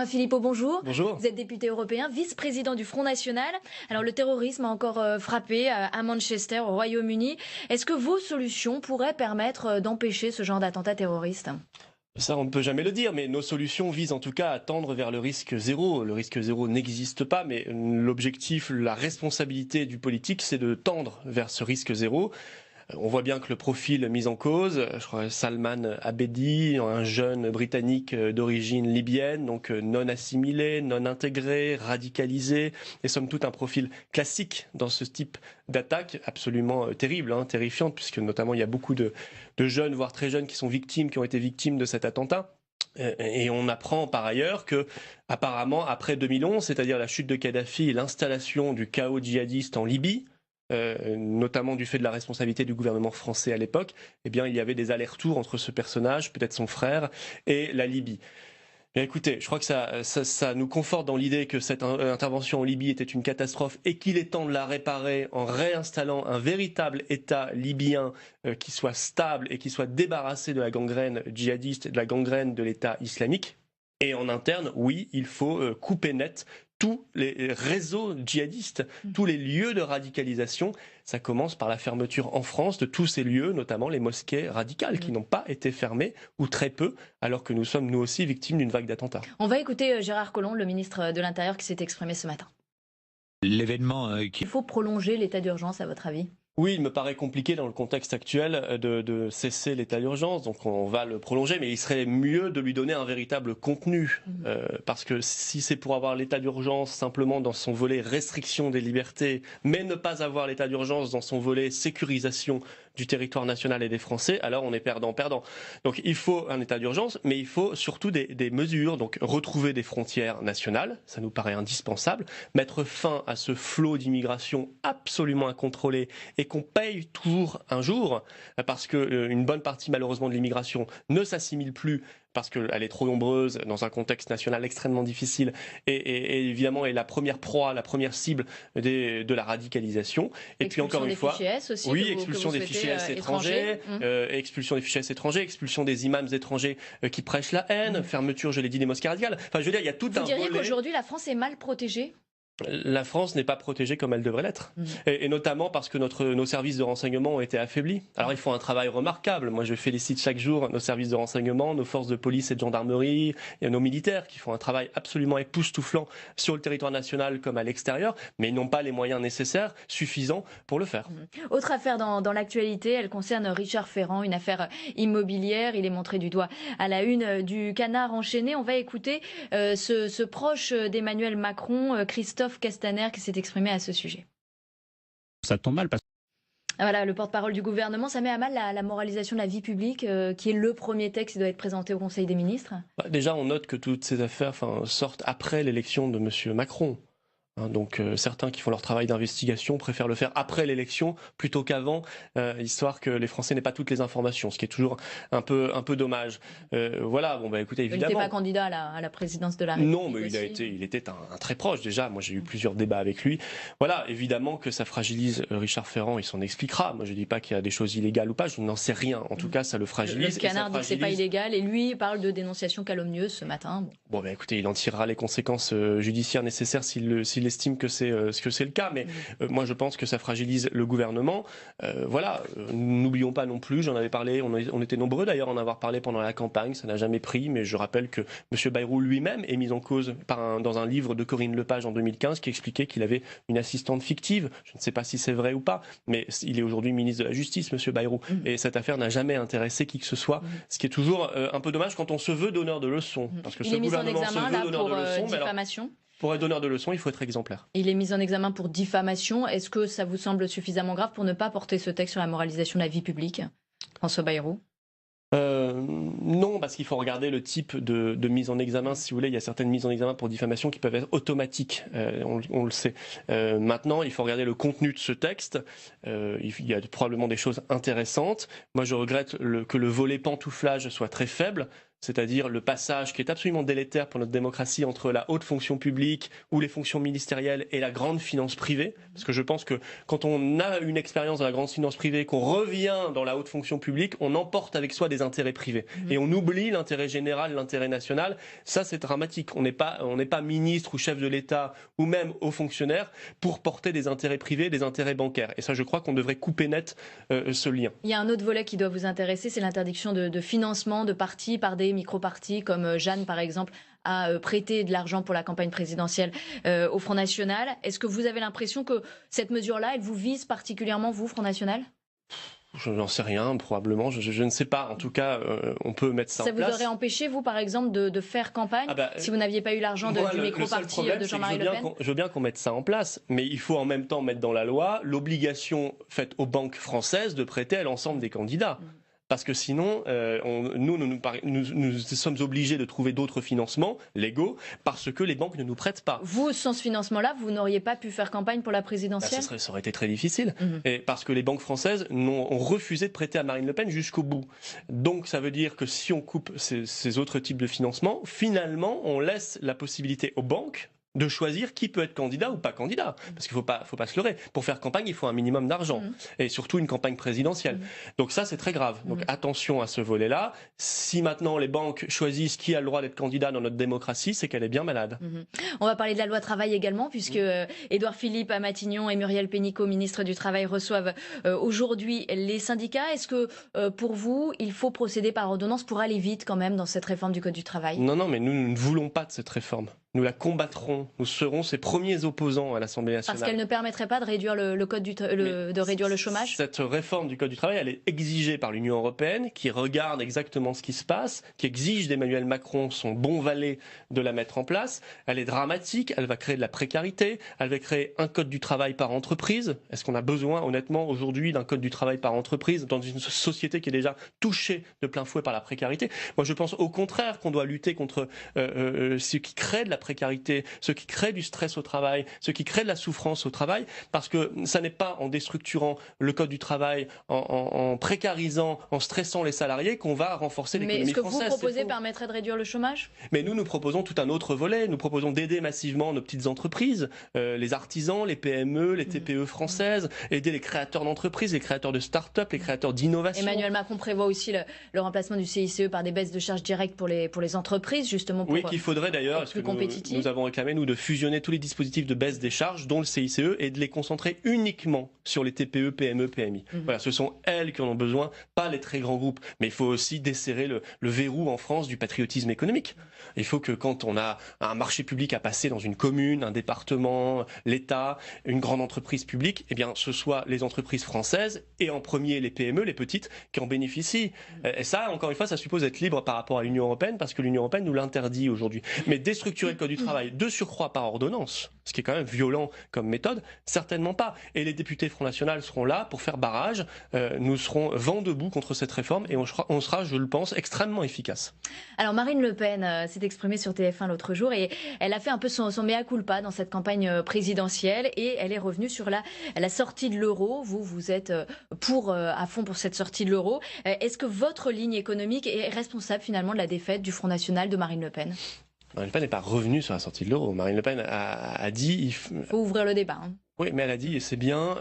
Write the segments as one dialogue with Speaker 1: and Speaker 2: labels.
Speaker 1: Philippot, bonjour.
Speaker 2: Bonjour.
Speaker 1: Vous êtes député européen, vice-président du Front National. Alors le terrorisme a encore frappé à Manchester, au Royaume-Uni. Est-ce que vos solutions pourraient permettre d'empêcher ce genre d'attentat terroriste ?
Speaker 2: Ça, on ne peut jamais le dire, mais nos solutions visent en tout cas à tendre vers le risque zéro. Le risque zéro n'existe pas, mais l'objectif, la responsabilité du politique, c'est de tendre vers ce risque zéro. On voit bien que le profil mis en cause, je crois Salman Abedi, un jeune britannique d'origine libyenne, donc non assimilé, non intégré, radicalisé, et somme toute un profil classique dans ce type d'attaque, absolument terrible, terrifiante, puisque notamment il y a beaucoup de jeunes, voire très jeunes, qui ont été victimes de cet attentat. Et on apprend par ailleurs que, apparemment, après 2011, c'est-à-dire la chute de Kadhafi et l'installation du chaos djihadiste en Libye, notamment du fait de la responsabilité du gouvernement français à l'époque, eh bien, il y avait des allers-retours entre ce personnage, peut-être son frère, et la Libye. Bien, écoutez, je crois que ça nous conforte dans l'idée que cette intervention en Libye était une catastrophe et qu'il est temps de la réparer en réinstallant un véritable État libyen qui soit stable et qui soit débarrassé de la gangrène djihadiste et de la gangrène de l'État islamique. Et en interne, oui, il faut couper net tous les réseaux djihadistes, tous les lieux de radicalisation. Ça commence par la fermeture en France de tous ces lieux, notamment les mosquées radicales, qui n'ont pas été fermées, ou très peu, alors que nous sommes nous aussi victimes d'une vague d'attentats.
Speaker 1: On va écouter Gérard Collomb, le ministre de l'Intérieur, qui s'est exprimé ce matin.
Speaker 3: L'événement
Speaker 1: Il faut prolonger l'état d'urgence, à votre avis ?
Speaker 2: Oui, il me paraît compliqué dans le contexte actuel de cesser l'état d'urgence, donc on va le prolonger, mais il serait mieux de lui donner un véritable contenu, parce que si c'est pour avoir l'état d'urgence simplement dans son volet restriction des libertés, mais ne pas avoir l'état d'urgence dans son volet sécurisation du territoire national et des Français, alors on est perdant-perdant. Donc il faut un état d'urgence, mais il faut surtout des mesures, donc retrouver des frontières nationales, ça nous paraît indispensable, mettre fin à ce flot d'immigration absolument incontrôlé et qu'on paye toujours un jour, parce qu'une bonne partie malheureusement de l'immigration ne s'assimile plus parce qu'elle est trop nombreuse dans un contexte national extrêmement difficile et évidemment est la première proie, la première cible de la radicalisation. Et puis encore une fois, expulsion des fichiers S étrangers, expulsion des fichiers S étrangers, expulsion des imams étrangers qui prêchent la haine, fermeture, je l'ai dit, des mosquées radicales. Enfin, je veux dire, il y a tout un volet.
Speaker 1: Vous diriez qu'aujourd'hui la France est mal protégée ?
Speaker 2: La France n'est pas protégée comme elle devrait l'être. Et notamment parce que nos services de renseignement ont été affaiblis. Alors ils font un travail remarquable. Moi je félicite chaque jour nos services de renseignement, nos forces de police et de gendarmerie, et nos militaires qui font un travail absolument époustouflant sur le territoire national comme à l'extérieur, mais ils n'ont pas les moyens nécessaires, suffisants pour le faire.
Speaker 1: Autre affaire dans l'actualité, elle concerne Richard Ferrand, une affaire immobilière. Il est montré du doigt à la une du Canard enchaîné. On va écouter ce proche d'Emmanuel Macron, Christophe Castaner, qui s'est exprimé à ce sujet.
Speaker 3: Ça tombe mal parce
Speaker 1: Voilà, le porte-parole du gouvernement, ça met à mal la moralisation de la vie publique, qui est le premier texte qui doit être présenté au Conseil des ministres.
Speaker 2: Déjà, on note que toutes ces affaires sortent après l'élection de M. Macron. Donc certains qui font leur travail d'investigation préfèrent le faire après l'élection plutôt qu'avant, histoire que les Français n'aient pas toutes les informations, ce qui est toujours un peu dommage. Voilà, bon bah écoutez, évidemment.
Speaker 1: Il n'était pas candidat à la présidence de la République.
Speaker 2: Non, mais il était un très proche déjà. Moi j'ai eu plusieurs débats avec lui. Voilà, évidemment que ça fragilise Richard Ferrand, il s'en expliquera. Moi je dis pas qu'il y a des choses illégales ou pas, je n'en sais rien. En tout cas, ça le fragilise.
Speaker 1: Le Canard dit que c'est pas illégal et lui parle de dénonciation calomnieuse ce matin.
Speaker 2: Bon bah écoutez, il en tirera les conséquences judiciaires nécessaires s'il estime que c'est le cas, mais moi je pense que ça fragilise le gouvernement. Voilà, n'oublions pas non plus, j'en avais parlé, on était nombreux d'ailleurs à en avoir parlé pendant la campagne, ça n'a jamais pris, mais je rappelle que M. Bayrou lui-même est mis en cause dans un livre de Corinne Lepage en 2015 qui expliquait qu'il avait une assistante fictive. Je ne sais pas si c'est vrai ou pas, mais il est aujourd'hui ministre de la Justice, M. Bayrou, et cette affaire n'a jamais intéressé qui que ce soit, ce qui est toujours un peu dommage quand on se veut donneur de leçons. Parce que
Speaker 1: il est mis en examen là pour diffamation.
Speaker 2: Pour être donneur de leçons, il faut être exemplaire.
Speaker 1: Il est mis en examen pour diffamation. Est-ce que ça vous semble suffisamment grave pour ne pas porter ce texte sur la moralisation de la vie publique, François Bayrou ?
Speaker 2: Non, parce qu'il faut regarder le type de mise en examen. Si vous voulez, il y a certaines mises en examen pour diffamation qui peuvent être automatiques. On le sait. Maintenant, il faut regarder le contenu de ce texte. Il y a probablement des choses intéressantes. Moi, je regrette que le volet pantouflage soit très faible. c'est-à-dire le passage qui est absolument délétère pour notre démocratie entre la haute fonction publique ou les fonctions ministérielles et la grande finance privée. Parce que je pense que quand on a une expérience dans la grande finance privée, qu'on revient dans la haute fonction publique, on emporte avec soi des intérêts privés. Et on oublie l'intérêt général, l'intérêt national. Ça, c'est dramatique. On n'est pas ministre ou chef de l'État ou même haut fonctionnaire pour porter des intérêts privés, des intérêts bancaires. Et ça, je crois qu'on devrait couper net ce lien.
Speaker 1: Il y a un autre volet qui doit vous intéresser, c'est l'interdiction de financement de partis par des micro-partis, comme Jeanne, par exemple, a prêté de l'argent pour la campagne présidentielle au Front National. Est-ce que vous avez l'impression que cette mesure-là, elle vous vise particulièrement, vous, Front National ?
Speaker 2: Je n'en sais rien, probablement. Je ne sais pas. En tout cas, on peut mettre ça en place.
Speaker 1: Ça vous aurait empêché, vous, par exemple, de faire campagne si vous n'aviez pas eu l'argent du micro-parti de Jean-Marie Le Pen ?
Speaker 2: Je veux bien qu'on mette ça en place, mais il faut en même temps mettre dans la loi l'obligation faite aux banques françaises de prêter à l'ensemble des candidats. Parce que sinon, nous sommes obligés de trouver d'autres financements légaux parce que les banques ne nous prêtent pas.
Speaker 1: Vous, sans ce financement-là, vous n'auriez pas pu faire campagne pour la présidentielle ?
Speaker 2: Ça aurait été très difficile. Et parce que les banques françaises ont refusé de prêter à Marine Le Pen jusqu'au bout. Donc ça veut dire que si on coupe ces autres types de financement, finalement, on laisse la possibilité aux banques de choisir qui peut être candidat ou pas candidat. Parce qu'il ne faut pas se leurrer. Pour faire campagne, il faut un minimum d'argent. Et surtout une campagne présidentielle. Donc ça, c'est très grave. Donc attention à ce volet-là. Si maintenant les banques choisissent qui a le droit d'être candidat dans notre démocratie, c'est qu'elle est bien malade.
Speaker 1: On va parler de la loi travail également, puisque Édouard Philippe à Matignon et Muriel Pénicaud, ministre du Travail, reçoivent aujourd'hui les syndicats. Est-ce que pour vous, il faut procéder par ordonnance pour aller vite quand même dans cette réforme du Code du travail ?
Speaker 2: Non, mais nous ne voulons pas de cette réforme. Nous la combattrons. Nous serons ses premiers opposants à l'Assemblée nationale.
Speaker 1: Parce qu'elle ne permettrait pas de réduire réduire le chômage ?
Speaker 2: Cette réforme du Code du travail, elle est exigée par l'Union européenne, qui regarde exactement ce qui se passe, qui exige d'Emmanuel Macron, son bon valet, de la mettre en place. Elle est dramatique, elle va créer de la précarité, elle va créer un Code du travail par entreprise. Est-ce qu'on a besoin, honnêtement, aujourd'hui, d'un Code du travail par entreprise dans une société qui est déjà touchée de plein fouet par la précarité ? Moi, je pense au contraire qu'on doit lutter contre ce qui crée de la précarité, ce qui crée du stress au travail, ce qui crée de la souffrance au travail, parce que ça n'est pas en déstructurant le code du travail, en précarisant, en stressant les salariés qu'on va renforcer l'économie française.
Speaker 1: Mais est-ce que vous proposez permettrait de réduire le chômage ?
Speaker 2: Mais nous proposons tout un autre volet. Nous proposons d'aider massivement nos petites entreprises, les artisans, les PME, les TPE françaises, aider les créateurs d'entreprises, les créateurs de start-up, les créateurs d'innovation.
Speaker 1: Emmanuel Macron prévoit aussi le remplacement du CICE par des baisses de charges directes pour les entreprises, justement pour
Speaker 2: qu'il faudrait d'ailleurs, parce que nous avons réclamé, de fusionner tous les dispositifs de baisse des charges, dont le CICE, et de les concentrer uniquement sur les TPE, PME, PMI. Voilà, ce sont elles qui en ont besoin, pas les très grands groupes. Mais il faut aussi desserrer le verrou en France du patriotisme économique. Il faut que quand on a un marché public à passer dans une commune, un département, l'État, une grande entreprise publique, eh bien, ce soit les entreprises françaises et en premier les PME, les petites, qui en bénéficient. Et ça, encore une fois, ça suppose être libre par rapport à l'Union européenne, parce que l'Union européenne nous l'interdit aujourd'hui. Mais déstructurer le Code du travail, de surcroît par ordonnance, ce qui est quand même violent comme méthode, certainement pas. Et les députés Front National seront là pour faire barrage. Nous serons vent debout contre cette réforme et on sera, je le pense, extrêmement efficace.
Speaker 1: Alors Marine Le Pen s'est exprimée sur TF1 l'autre jour et elle a fait un peu son mea culpa dans cette campagne présidentielle et elle est revenue sur la sortie de l'euro. Vous êtes à fond pour cette sortie de l'euro. Est-ce que votre ligne économique est responsable finalement de la défaite du Front National de Marine Le Pen ?
Speaker 2: Marine Le Pen n'est pas revenue sur la sortie de l'euro. Marine Le Pen a dit... Il
Speaker 1: faut ouvrir le débat.
Speaker 2: Oui, mais elle a dit, et c'est bien,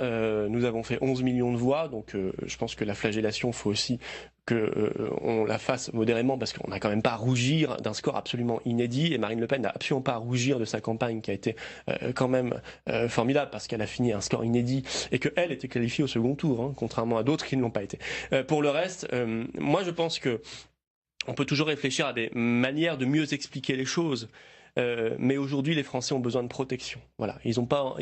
Speaker 2: nous avons fait 11 millions de voix, donc je pense que la flagellation, il faut aussi qu'on la fasse modérément, parce qu'on n'a quand même pas à rougir d'un score absolument inédit, et Marine Le Pen n'a absolument pas à rougir de sa campagne, qui a été quand même formidable, parce qu'elle a fini un score inédit, et qu'elle était qualifiée au second tour, contrairement à d'autres qui ne l'ont pas été. Pour le reste, moi je pense que on peut toujours réfléchir à des manières de mieux expliquer les choses. Mais aujourd'hui, les Français ont besoin de protection. Voilà, ils n'ont pas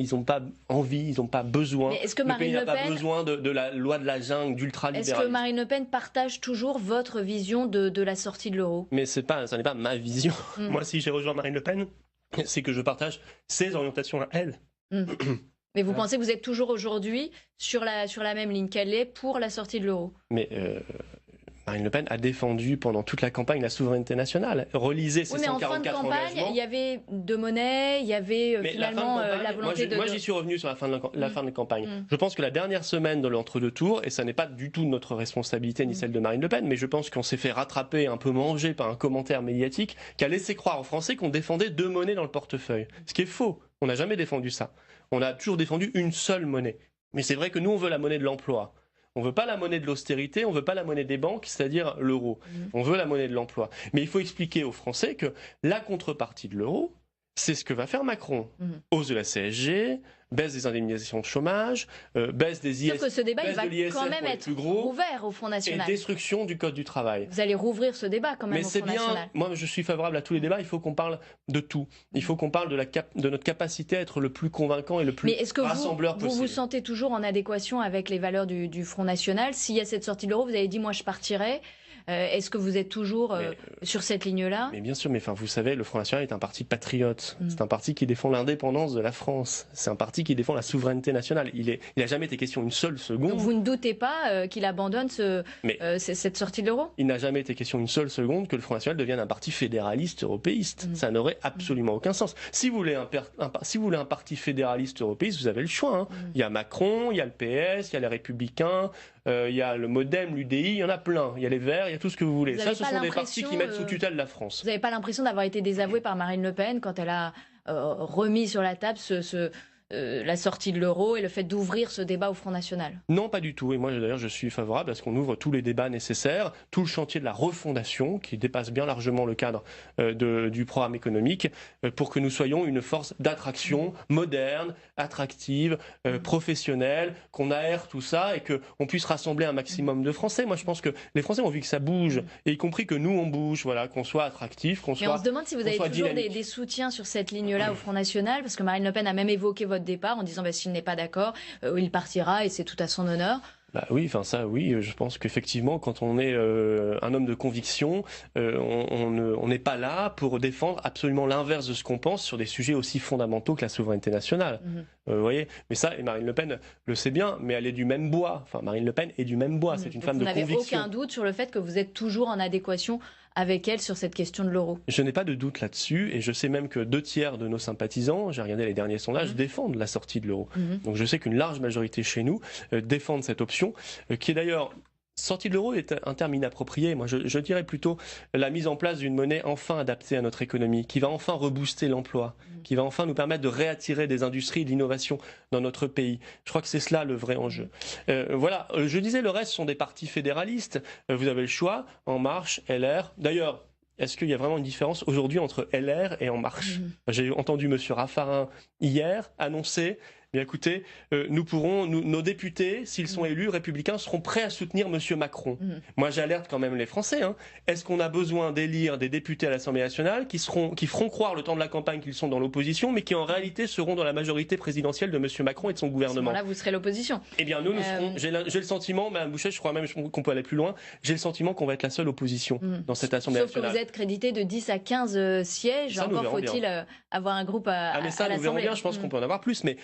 Speaker 2: envie, ils n'ont pas besoin.
Speaker 1: Mais est-ce que Marine Le Pen
Speaker 2: n'a pas besoin de la loi de la jungle, d'ultralibéralisme.
Speaker 1: Est-ce que Marine Le Pen partage toujours votre vision de la sortie de l'euro ?
Speaker 2: Mais ça n'est pas ma vision. Moi, si j'ai rejoint Marine Le Pen, c'est que je partage ses orientations à elle.
Speaker 1: Mais vous pensez que vous êtes toujours aujourd'hui sur la même ligne qu'elle est pour la sortie de l'euro ?
Speaker 2: Mais Marine Le Pen a défendu pendant toute la campagne la souveraineté nationale. Relisez ces 144 engagements.
Speaker 1: Mais en fin de campagne, il y avait de monnaie, il y avait finalement la volonté
Speaker 2: Moi, j'y suis revenu sur la fin de campagne. Je pense que la dernière semaine de l'entre-deux tours, et ça n'est pas du tout notre responsabilité ni celle de Marine Le Pen, mais je pense qu'on s'est fait rattraper, un peu manger par un commentaire médiatique qui a laissé croire aux Français qu'on défendait deux monnaies dans le portefeuille. Ce qui est faux. On n'a jamais défendu ça. On a toujours défendu une seule monnaie. Mais c'est vrai que nous, on veut la monnaie de l'emploi. On ne veut pas la monnaie de l'austérité, on ne veut pas la monnaie des banques, c'est-à-dire l'euro. On veut la monnaie de l'emploi. Mais il faut expliquer aux Français que la contrepartie de l'euro, c'est ce que va faire Macron. Hausse de la CSG, baisse des indemnisations de chômage, baisse des IS.
Speaker 1: Sauf que ce débat, il va quand même être ouvert au Front National.
Speaker 2: Et destruction du Code du travail.
Speaker 1: Vous allez rouvrir ce débat quand même au Front National.
Speaker 2: Mais c'est bien, moi je suis favorable à tous les débats, il faut qu'on parle de tout. Il faut qu'on parle de notre capacité à être le plus convaincant et le plus rassembleur possible.
Speaker 1: Vous vous sentez toujours en adéquation avec les valeurs du Front National? S'il y a cette sortie de l'euro, vous avez dit moi je partirai. Est-ce que vous êtes toujours sur cette ligne-là?
Speaker 2: Mais bien sûr, mais vous savez, le Front National est un parti patriote. C'est un parti qui défend l'indépendance de la France. C'est un parti qui défend la souveraineté nationale. Il n'a jamais été question une seule seconde.
Speaker 1: Donc vous ne doutez pas qu'il abandonne cette sortie de l'euro?
Speaker 2: Il n'a jamais été question une seule seconde que le Front National devienne un parti fédéraliste européiste. Ça n'aurait absolument aucun sens. Si vous voulez un parti fédéraliste européiste, vous avez le choix. Il y a Macron, il y a le PS, il y a les Républicains, il y a le MoDem, l'UDI, il y en a plein. Il y a les Verts, il y a tout ce que vous voulez. Ça, ce sont des partis qui mettent sous tutelle la France.
Speaker 1: Vous n'avez pas l'impression d'avoir été désavoué par Marine Le Pen quand elle a remis sur la table la sortie de l'euro et le fait d'ouvrir ce débat au Front National?
Speaker 2: Non, pas du tout. Et moi, d'ailleurs, je suis favorable à ce qu'on ouvre tous les débats nécessaires, tout le chantier de la refondation, qui dépasse bien largement le cadre du programme économique, pour que nous soyons une force d'attraction moderne, attractive, professionnelle, qu'on aère tout ça et qu'on puisse rassembler un maximum de Français. Moi, je pense que les Français ont vu que ça bouge, et y compris que nous, on bouge, voilà, qu'on soit attractif, qu'on soit.
Speaker 1: Mais on se demande si vous avez toujours des soutiens sur cette ligne-là au Front National, parce que Marine Le Pen a même évoqué votre départ en disant s'il n'est pas d'accord, il partira et c'est tout à son honneur.
Speaker 2: Oui, je pense qu'effectivement, quand on est un homme de conviction, on n'est pas là pour défendre absolument l'inverse de ce qu'on pense sur des sujets aussi fondamentaux que la souveraineté nationale. Vous voyez, mais ça, et Marine Le Pen le sait bien, mais elle est du même bois. Enfin, Marine Le Pen est du même bois, c'est une femme de conviction.
Speaker 1: Vous n'avez aucun doute sur le fait que vous êtes toujours en adéquation avec elle sur cette question de l'euro?
Speaker 2: Je n'ai pas de doute là-dessus, et je sais même que 2/3 de nos sympathisants, j'ai regardé les derniers sondages, défendent la sortie de l'euro. Donc je sais qu'une large majorité chez nous défendent cette option, qui est d'ailleurs... Sortie de l'euro est un terme inapproprié. Moi, je dirais plutôt la mise en place d'une monnaie enfin adaptée à notre économie, qui va enfin rebooster l'emploi, qui va enfin nous permettre de réattirer des industries et de l'innovation dans notre pays. Je crois que c'est cela le vrai enjeu. Voilà, je disais, le reste sont des partis fédéralistes. Vous avez le choix, En Marche, LR. D'ailleurs, est-ce qu'il y a vraiment une différence aujourd'hui entre LR et En Marche? J'ai entendu M. Raffarin hier annoncer... Mais écoutez, nos députés, s'ils sont élus républicains, seront prêts à soutenir M. Macron. Moi, j'alerte quand même les Français. Est-ce qu'on a besoin d'élire des députés à l'Assemblée nationale qui feront croire le temps de la campagne qu'ils sont dans l'opposition, mais qui en réalité seront dans la majorité présidentielle de M. Macron et de son gouvernement?
Speaker 1: Là, vous serez l'opposition.
Speaker 2: Eh bien, nous serons. J'ai le sentiment, Mme Bouchet, je crois même qu'on peut aller plus loin. J'ai le sentiment qu'on va être la seule opposition dans cette Assemblée nationale.
Speaker 1: Sauf que vous êtes crédité de 10 à 15 sièges. Encore faut-il avoir un groupe à l'Assemblée.
Speaker 2: Mais ça, nous verrons bien. Je pense qu'on peut en avoir plus, mais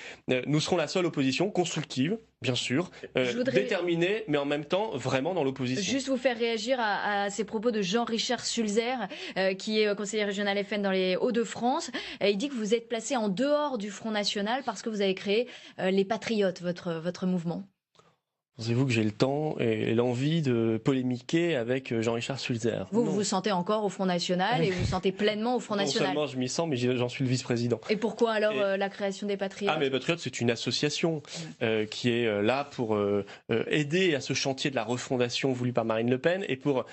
Speaker 2: nous serons la seule opposition constructive, bien sûr, déterminée, mais en même temps vraiment dans l'opposition.
Speaker 1: Juste vous faire réagir à ces propos de Jean-Richard Sulzer, qui est conseiller régional FN dans les Hauts-de-France. Il dit que vous êtes placé en dehors du Front National parce que vous avez créé les Patriotes, votre mouvement.
Speaker 2: Pensez-vous que j'ai le temps et l'envie de polémiquer avec Jean-Richard Sulzer?
Speaker 1: Vous vous sentez encore au Front National et vous vous sentez pleinement au Front National?
Speaker 2: Non seulement je m'y sens, mais j'en suis le vice-président.
Speaker 1: Et pourquoi alors la création des Patriotes?
Speaker 2: Mais les Patriotes, c'est une association qui est là pour aider à ce chantier de la refondation voulu par Marine Le Pen et pour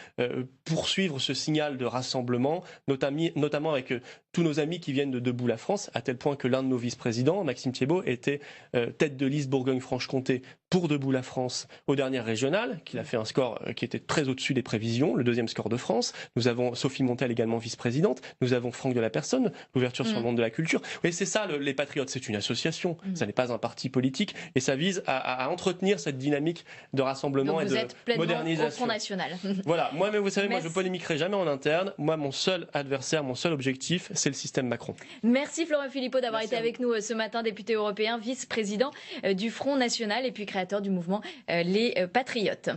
Speaker 2: poursuivre ce signal de rassemblement, notamment avec tous nos amis qui viennent de Debout la France, à tel point que l'un de nos vice-présidents, Maxime Thiebaud, était tête de liste Bourgogne-Franche-Comté pour Debout la France au dernier régional, qu'il a fait un score qui était très au-dessus des prévisions, le deuxième score de France. Nous avons Sophie Montel, également vice-présidente. Nous avons Franck de la Personne, l'ouverture sur le monde de la culture. Oui, c'est ça, les Patriotes, c'est une association. Ça n'est pas un parti politique et ça vise à entretenir cette dynamique de rassemblement. Donc
Speaker 1: et
Speaker 2: de modernisation.
Speaker 1: Au Front National.
Speaker 2: Voilà, moi, mais vous savez, moi je polémiquerai jamais en interne. Moi, mon seul adversaire, mon seul objectif, c'est le système Macron.
Speaker 1: Merci Florent Philippot d'avoir été avec nous ce matin, député européen, vice-président du Front National et puis créateur du mouvement Les Patriotes.